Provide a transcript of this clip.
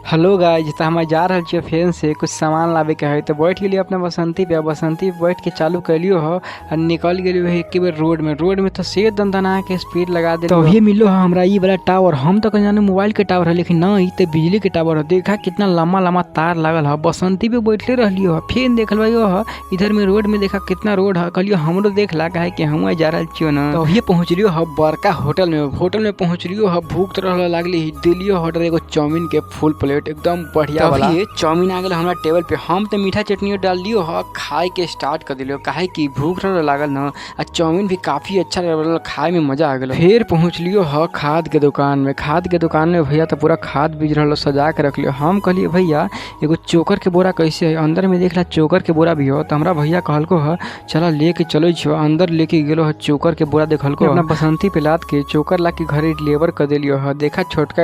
Hello guys, तो हम जा रहल छियै फेन से कुछ सामान लावे के है। तो बैठ गेलियो अपने बसंती पे, बसंती पे बैठ के चालू कैलियो हो और निकल गेलियो है एक बार रोड में तो से दंदना के स्पीड लगा दे। तो अभी मिलो है हमरा ई वाला टावर। हम तो कहीं जाने मोबाइल के टावर है, लेकिन नहीं तो बिजली के टावर है। देखा कितना लम्बा लम्बा तार लगल है। बसंती पे बैठले रहलियो है, फेन देख लियो है इधर में रोड में। देखा कितना रोड है, कहलियो हमरो देख ला है कि हम जा रहल छियो ना। तो अभी पहुँच लियो है बड़का होटल में पहुँच लियो है। भूख तो रहल लागली, दिलियो ऑर्डर एगो चाउमीन के फुल प्लेट एकदम बढ़िया वाला। ये चाउमीन आ गया हमारा टेबल पे। हम तो मीठा चटनी डाल दियो ह, खाए के स्टार्ट कर दिलियो काहे कि भूख रह लागल ना। आ चाउमीन भी काफी अच्छा लगल, खाए में मजा आ गया। फिर पहुँच लियो ह खाद के दुकान में। खाद के दुकान में भैया तो पूरा खाद बीज रहा सजा के रख लियो। हम कहलिए भैया एगो चोकर के बोरा कैसे है, अंदर में देख ला चोकर के बोरा भी हो। तो हमारा भैया कहलको है चला लेके चलो छो। अंदर लेके गेलो है चोकर के बोरा, देखल को अपना बसंती पे लाद के चोकर ला के घरे डिलीवर कर दिलियो है। देखा छोटका